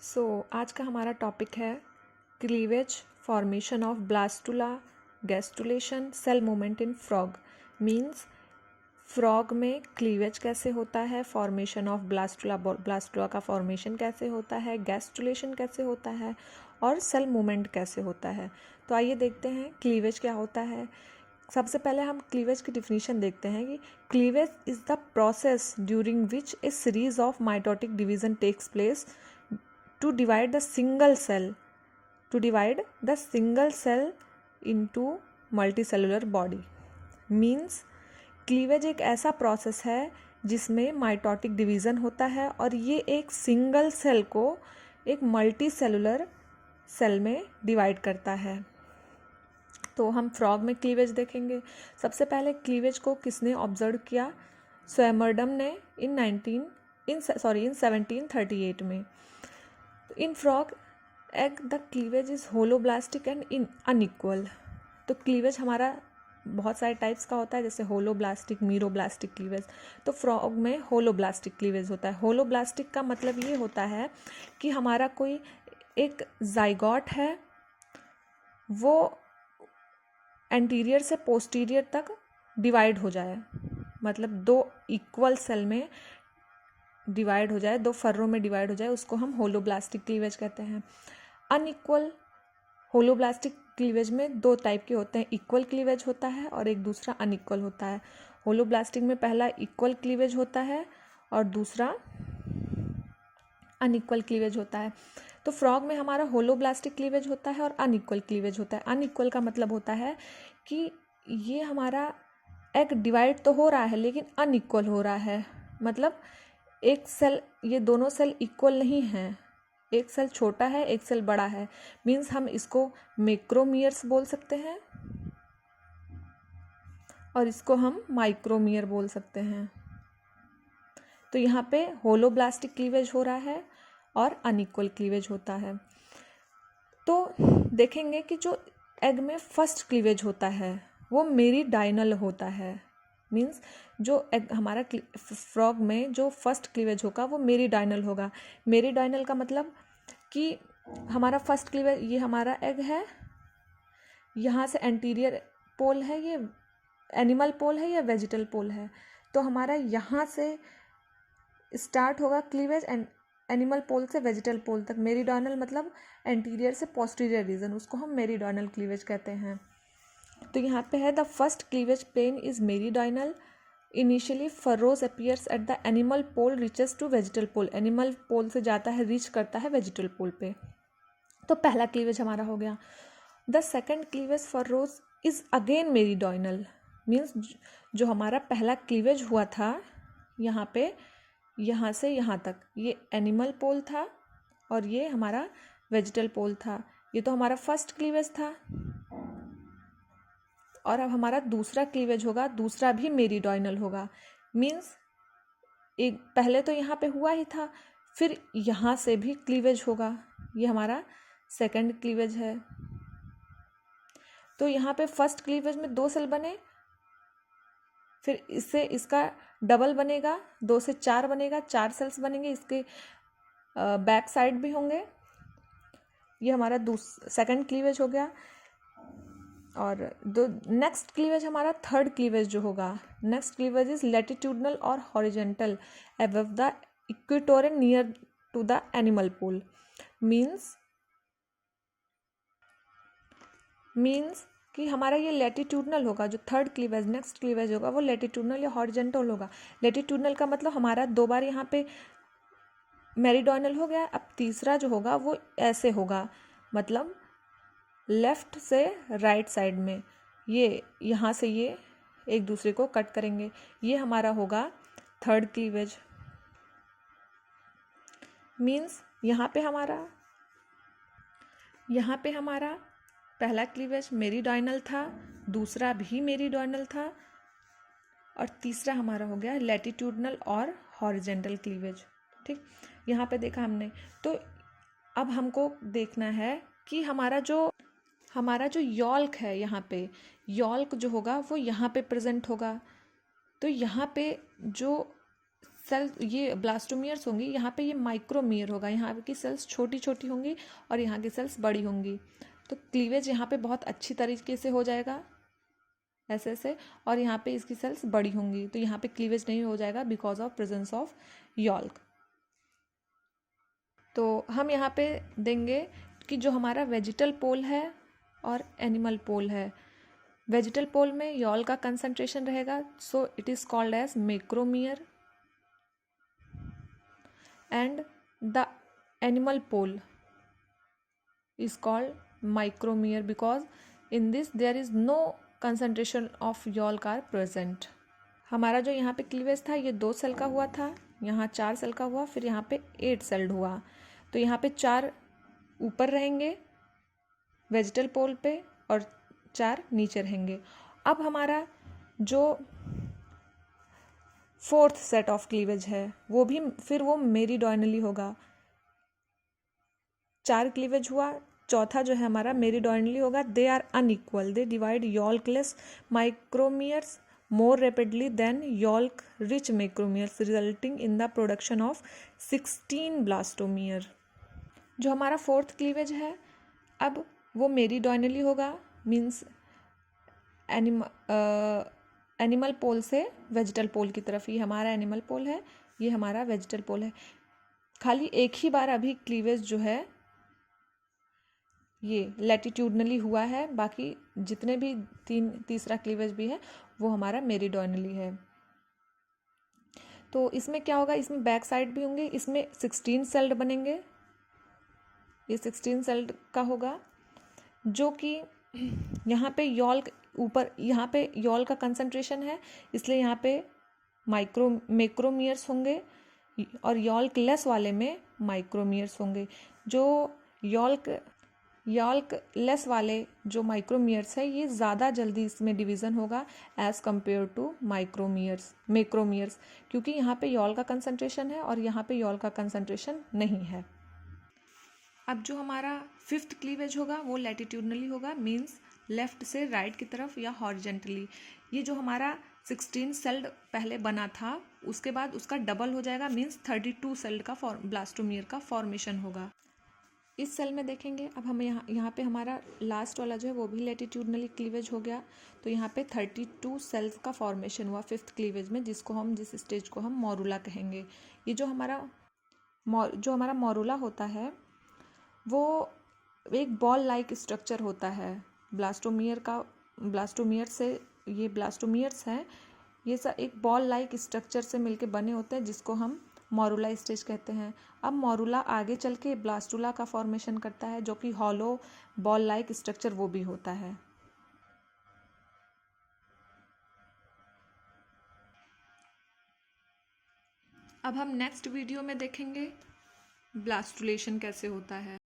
आज का हमारा टॉपिक है cleavage, formation of blastula, gastrulation, cell movement in frog. Means frog में क्लीवेज कैसे होता है, फॉर्मेशन ऑफ ब्लास्टुला का फॉर्मेशन कैसे होता है, गैस्टुलेशन कैसे होता है और सेल मूवमेंट कैसे होता है। तो आइए देखते हैं क्लीवेज क्या होता है। सबसे पहले हम क्लीवेज की डिफिनीशन देखते हैं कि cleavage is the process during which a series of mitotic division takes place to divide the single cell into multicellular body। Means cleavage एक ऐसा प्रोसेस है जिसमें माइटोटिक डिवीज़न होता है और ये एक सिंगल सेल को एक मल्टी सेलुलर सेल में डिवाइड करता है। तो हम फ्रॉग में क्लीवेज देखेंगे। सबसे पहले क्लीवेज को किसने ऑब्जर्व किया? स्वयमर्डम ने इन 1738 में। इन frog egg the cleavage is holoblastic and in unequal. तो क्लीवेज हमारा बहुत सारे टाइप्स का होता है, जैसे होलोब्लास्टिक, मीरोब्लास्टिक क्लीवेज। तो फ्रॉग में होलोब्लास्टिक क्लीवेज होता है। होलोब्लास्टिक का मतलब ये होता है कि हमारा कोई एक जाइगोट है, वो एंटीरियर से पोस्टीरियर तक डिवाइड हो जाए, मतलब दो इक्वल सेल में डिवाइड हो जाए, दो फर्रों में डिवाइड हो जाए, उसको हम होलोब्लास्टिक क्लीवेज कहते हैं। अनइक्वल होलोब्लास्टिक क्लीवेज में दो टाइप के होते हैं, इक्वल क्लीवेज होता है और एक दूसरा अनइक्वल होता है। होलोब्लास्टिक में पहला इक्वल क्लीवेज होता है और दूसरा अनइक्वल क्लीवेज होता है। तो फ्रॉग में हमारा होलोब्लास्टिक क्लीवेज होता है और अनइक्वल क्लीवेज होता है। अनइक्वल का मतलब होता है कि ये हमारा एग डिवाइड तो हो रहा है लेकिन अनइक्वल हो रहा है, मतलब एक सेल, ये दोनों सेल इक्वल नहीं हैं, एक सेल छोटा है एक सेल बड़ा है। मीन्स हम इसको मैक्रोमियर्स बोल सकते हैं और इसको हम माइक्रोमियर बोल सकते हैं। तो यहाँ पे होलोब्लास्टिक क्लीवेज हो रहा है और अनइक्वल क्लीवेज होता है। तो देखेंगे कि जो एग में फर्स्ट क्लीवेज होता है वो मेरिडाइनल होता है। मीन्स जो एग हमारा फ्रॉग में जो फर्स्ट क्लीवेज होगा वो मेरिडाइनल होगा। मेरिडाइनल का मतलब कि हमारा फर्स्ट क्लीवेज, ये हमारा एग है, यहाँ से एंटीरियर पोल है, ये एनिमल पोल है या वेजिटल पोल है, तो हमारा यहाँ से स्टार्ट होगा क्लीवेज एनिमल पोल से वेजिटल पोल तक। मेरिडाइनल मतलब एंटीरियर से पोस्टीरियर रीजन, उसको हम मेरिडाइनल क्लीवेज कहते हैं। तो यहाँ पे है the first cleavage plane is meridional. Initially furrows appears at the animal pole reaches to vegetal pole. Animal pole से जाता है, रीच करता है वेजिटल पोल पे। तो पहला क्लीवेज हमारा हो गया। The second cleavage furrows is again meridional. Means जो हमारा पहला क्लीवेज हुआ था यहाँ पे, यहाँ से यहाँ तक, ये एनिमल पोल था और ये हमारा वेजिटल पोल था। ये तो हमारा फर्स्ट क्लीवेज था और अब हमारा दूसरा क्लीवेज होगा, दूसरा भी मेरिडाइनल होगा। मीन्स एक पहले तो यहाँ पे हुआ ही था, फिर यहाँ से भी क्लीवेज होगा। ये हमारा सेकंड क्लीवेज है। तो यहाँ पे फर्स्ट क्लीवेज में दो सेल बने, फिर इससे इसका डबल बनेगा, 2 से 4 बनेगा, 4 सेल्स बनेंगे, इसके बैक साइड भी होंगे। ये हमारा सेकंड क्लीवेज हो गया। और दो नेक्स्ट क्लीवेज हमारा थर्ड क्लीवेज जो होगा, नेक्स्ट क्लीवेज इज लैटिट्यूडनल और horizontal above the equator and near to the animal pole. Means कि हमारा ये लैटिट्यूडनल होगा। जो थर्ड क्लीवेज, नेक्स्ट क्लीवेज होगा वो लैटिट्यूडनल या हॉरिजेंटल होगा। लैटिट्यूडनल का मतलब हमारा 2 बार यहाँ पे मेरिडाइनल हो गया, अब तीसरा जो होगा वो ऐसे होगा, मतलब लेफ्ट से राइट साइड में, ये यहाँ से ये एक दूसरे को कट करेंगे। ये हमारा होगा थर्ड क्लीवेज। मीन्स यहाँ पे हमारा पहला क्लीवेज मेरिडाइनल था, दूसरा भी मेरिडाइनल था और तीसरा हमारा हो गया लैटिट्यूडनल और हॉरिजेंटल क्लीवेज। ठीक, यहाँ पे देखा हमने। तो अब हमको देखना है कि हमारा जो यॉल्क है, यहाँ पे यॉल्क जो होगा वो यहाँ पे प्रेजेंट होगा। तो यहाँ पे जो सेल ये ब्लास्टोमियर्स होंगी, यहाँ पे ये माइक्रोमियर होगा, यहाँ की सेल्स छोटी छोटी होंगी और यहाँ की सेल्स बड़ी होंगी। तो क्लीवेज यहाँ पे बहुत अच्छी तरीके से हो जाएगा ऐसे ऐसे, और यहाँ पे इसकी सेल्स बड़ी होंगी, तो यहाँ पे क्लीवेज नहीं हो जाएगा बिकॉज ऑफ प्रेजेंस ऑफ यॉल्क। तो हम यहाँ पे देंगे कि जो हमारा वेजिटल पोल है और एनिमल पोल है, वेजिटल पोल में यॉल का कंसंट्रेशन रहेगा, so it is called as macromere, and the animal pole is called micromeer because in this there is no concentration of yolk are present। हमारा जो यहाँ पे क्लीवेज था ये 2 सेल का हुआ था, यहाँ 4 सेल का हुआ, फिर यहाँ पे 8 सेल्ड हुआ। तो यहाँ पे 4 ऊपर रहेंगे वेजिटल पोल पे और 4 नीचे रहेंगे। अब हमारा जो 4th सेट ऑफ क्लीवेज है वो भी फिर वो मेरिडोनली होगा। 4 क्लीवेज हुआ, चौथा जो है हमारा मेरिडोनली होगा। They are unequal, they divide yolkless micromeres more rapidly than yolk rich macromeres resulting in the production of 16 blastomere। जो हमारा 4th क्लीवेज है अब वो मेरिडोनली होगा, मीन्स एनिमल पोल से वेजिटल पोल की तरफ। ये हमारा एनिमल पोल है, ये हमारा वेजिटल पोल है। खाली एक ही बार अभी क्लीवेज जो है ये लैटिट्यूडनली हुआ है, बाकी जितने भी तीसरा क्लीवेज भी है वो हमारा मेरिडोनली है। तो इसमें क्या होगा, इसमें बैक साइड भी होंगे, इसमें 16 सेल्ड बनेंगे, ये 16 सेल्ड का होगा, जो कि यहाँ पे यॉल्क ऊपर, यहाँ पे यॉल का कंसंट्रेशन है इसलिए यहाँ पे मैक्रोमियर्स होंगे, और यॉल्क लेस वाले में माइक्रोमियर्स होंगे। जो यॉल्क लेस वाले जो माइक्रोमियर्स है ये ज़्यादा जल्दी इसमें डिवीज़न होगा एज़ कम्पेयर टू मैक्रोमियर्स, क्योंकि यहाँ पे यॉल का कंसंट्रेशन है और यहाँ पे यॉल का कंसंट्रेशन नहीं है। अब जो हमारा 5th क्लीवेज होगा वो लैटिट्यूडनली होगा, मीन्स लेफ्ट से राइट की तरफ या हॉरिजेंटली। ये जो हमारा 16 सेल्ड पहले बना था उसके बाद उसका डबल हो जाएगा, मीन्स 32 सेल्ड का ब्लास्टोमियर का फॉर्मेशन होगा। इस सेल में देखेंगे, अब हम यहाँ पे हमारा लास्ट वाला जो है वो भी लैटिट्यूडनली क्लीवेज हो गया, तो यहाँ पे 32 सेल्स का फॉर्मेशन हुआ 5th क्लीवेज में, जिस स्टेज को हम मोरुला कहेंगे। ये जो हमारा मोरुला होता है वो एक बॉल लाइक स्ट्रक्चर होता है ब्लास्टोमियर्स हैं, ये सब एक बॉल लाइक स्ट्रक्चर से मिलके बने होते हैं जिसको हम मोरुला स्टेज कहते हैं। अब मोरुला आगे चल के ब्लास्टुला का फॉर्मेशन करता है जो कि हॉलो बॉल लाइक स्ट्रक्चर वो भी होता है। अब हम नेक्स्ट वीडियो में देखेंगे ब्लास्टुलेशन कैसे होता है।